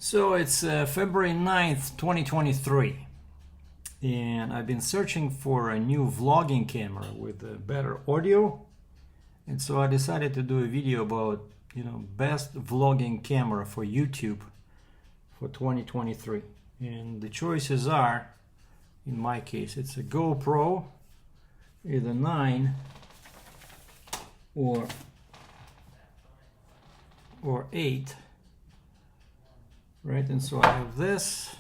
So it's February 9th, 2023, and I've been searching for a new vlogging camera with better audio, and so I decided to do a video about, best vlogging camera for YouTube for 2023. And the choices are, in my case, it's a GoPro, either 9 or 8. Right, and so I have this,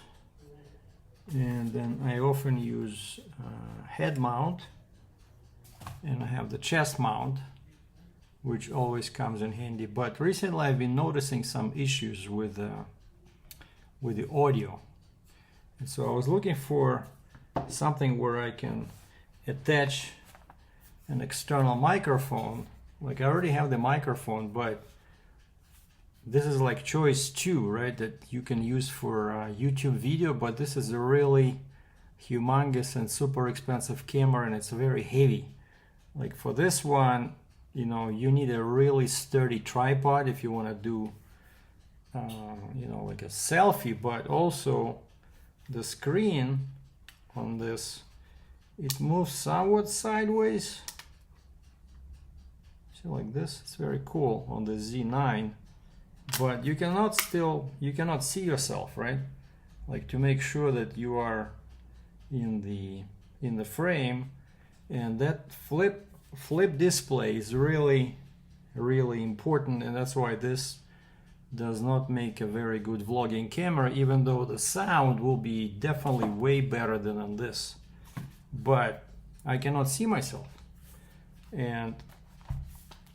and then I often use head mount, and I have the chest mount, which always comes in handy. But recently I've been noticing some issues with the audio, and so I was looking for something where I can attach an external microphone. Like, I already have the microphone, but this is like choice 2, right, that you can use for YouTube video, but this is a really humongous and super expensive camera, and it's very heavy. Like, for this one, you need a really sturdy tripod if you want to do like a selfie. But also the screen on this, it moves somewhat sideways, so like this. It's very cool on the Z9. But you cannot see yourself, right? Like, to make sure that you are in the frame, and that flip display is really important, and that's why this does not make a very good vlogging camera, even though the sound will be definitely way better than on this. But I cannot see myself. And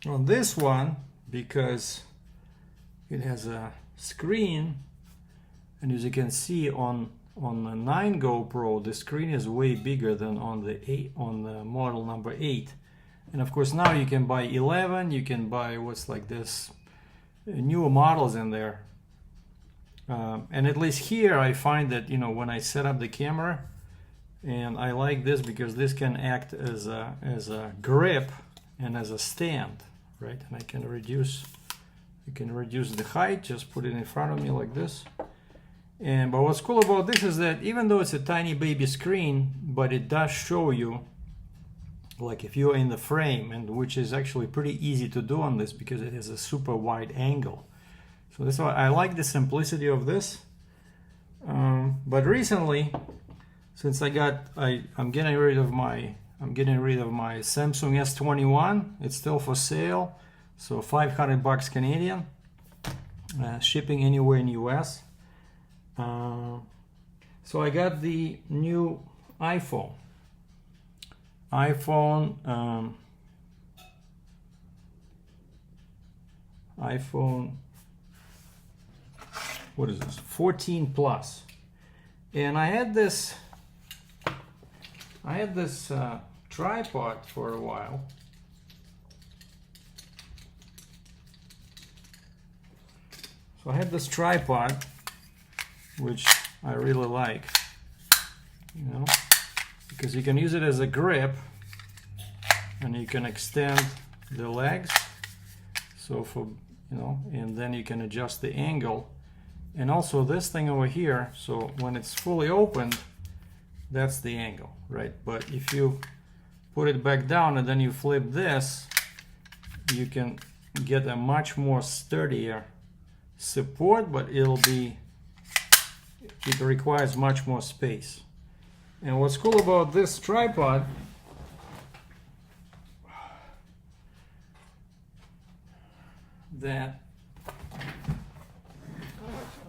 on this one, because it has a screen, and as you can see on the 9 GoPro, the screen is way bigger than on the model number 8. And of course now you can buy 11, you can buy what's like this newer models in there. And at least here I find that when I set up the camera, and I like this because this can act as a grip and as a stand, right? And I can reduce the height, just put it in front of me like this. But what's cool about this is that even though it's a tiny baby screen, but it does show you, like, if you're in the frame, and which is actually pretty easy to do on this because it has a super wide angle. So that's why I like the simplicity of this. But recently, since I'm getting rid of my Samsung S21. It's still for sale. So $500 Canadian, shipping anywhere in US. So I got the new iPhone, what is this, 14 Plus. And I had this tripod for a while. So I had this tripod, which I really like, because you can use it as a grip, and you can extend the legs, so and then you can adjust the angle. And also this thing over here, so when it's fully opened, that's the angle, right? But if you put it back down and then you flip this, you can get a much more sturdier support, but it requires much more space. And what's cool about this tripod, that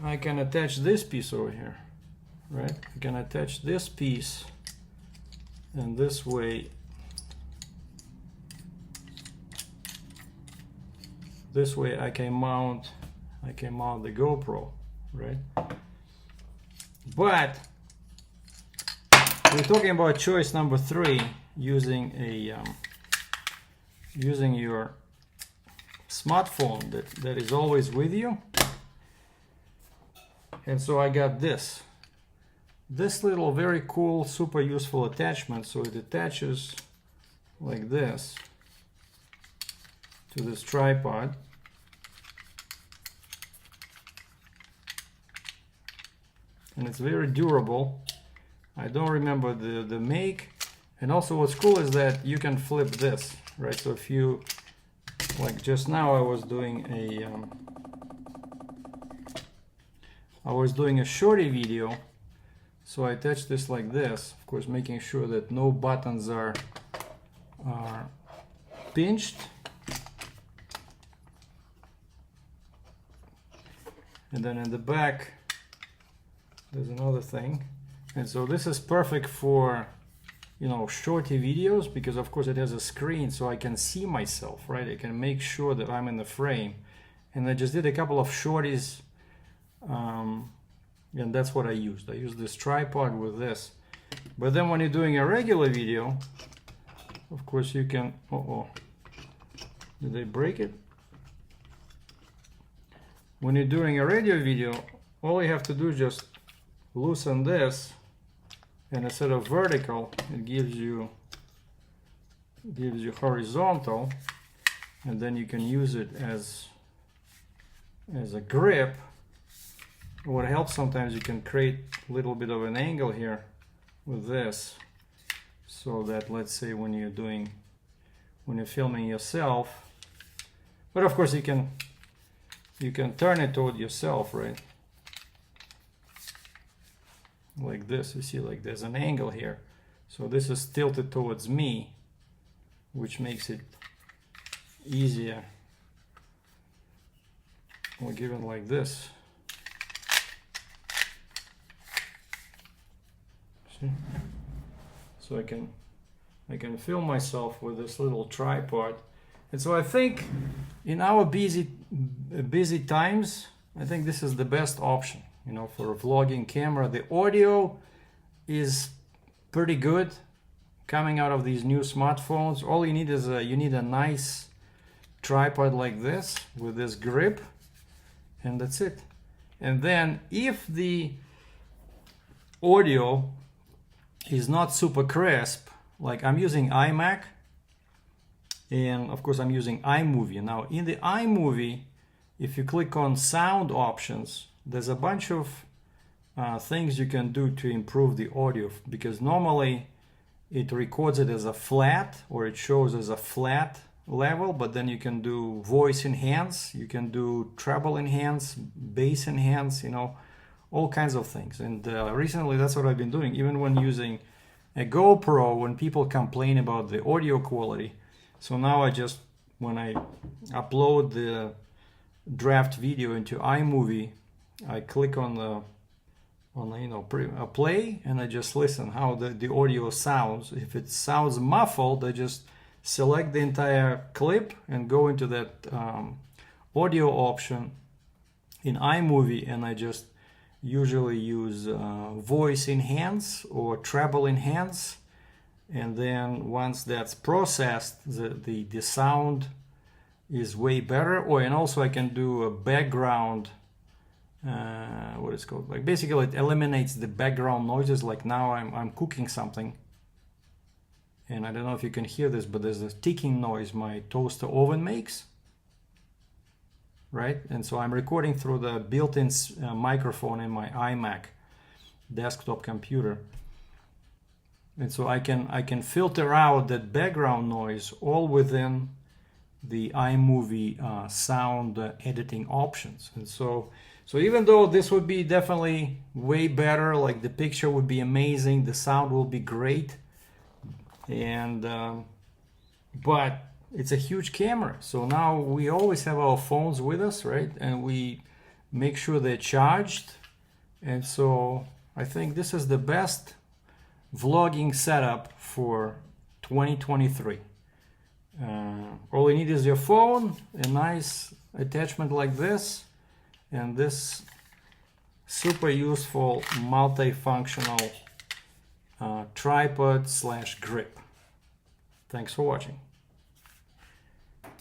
I can attach this piece over here, right? I can attach this piece, and this way I can mount the GoPro, right? But we're talking about choice number 3, using your smartphone that is always with you. And so I got this little very cool, super useful attachment. So it attaches like this to this tripod. and it's very durable. I don't remember the make. And also what's cool is that you can flip this, right? So if you, like just now I was doing a shorty video, so I attached this like this, of course making sure that no buttons are pinched. And then in the back there's another thing, and so this is perfect for, you know, shorty videos, because of course it has a screen so I can see myself, right? I can make sure that I'm in the frame. And I just did a couple of shorties, and that's what I used. I used this tripod with this. But then when you're doing a regular video, of course you can, did they break it? When you're doing a radio video, all you have to do is just loosen this, and instead of vertical, it gives you horizontal, and then you can use it as a grip. What helps sometimes, you can create a little bit of an angle here with this, so that, let's say when you're filming yourself, but of course you can turn it toward yourself, right? Like this, you see, like there's an angle here, so this is tilted towards me, which makes it easier. We'll give it like this. See? So I can film myself with this little tripod. And so I think in our busy times, I think this is the best option, you know, for a vlogging camera. The audio is pretty good coming out of these new smartphones. All you need is a nice tripod like this with this grip, and that's it. And then if the audio is not super crisp, like I'm using iMac, and of course I'm using iMovie. Now in the iMovie, if you click on sound options, there's a bunch of things you can do to improve the audio, because normally it records it as a flat, or it shows as a flat level, but then you can do voice enhance, you can do treble enhance, bass enhance, you know, all kinds of things. And recently that's what I've been doing, even when using a GoPro, when people complain about the audio quality. So now I just, when I upload the draft video into iMovie, I click on the play, and I just listen how the audio sounds. If it sounds muffled, I just select the entire clip and go into that audio option in iMovie, and I just usually use voice enhance or treble enhance, and then once that's processed, the sound is way better. And also I can do a background, what it's called, like basically it eliminates the background noises. Like now I'm cooking something, and I don't know if you can hear this, but there's a ticking noise my toaster oven makes, right? And so I'm recording through the built-in microphone in my iMac desktop computer, and so I can filter out that background noise all within the iMovie sound editing options. And so even though this would be definitely way better, like the picture would be amazing, the sound will be great, and but it's a huge camera. So now we always have our phones with us, right? And we make sure they're charged. And so I think this is the best vlogging setup for 2023. All you need is your phone, a nice attachment like this, and this super useful multifunctional tripod / grip. Thanks for watching.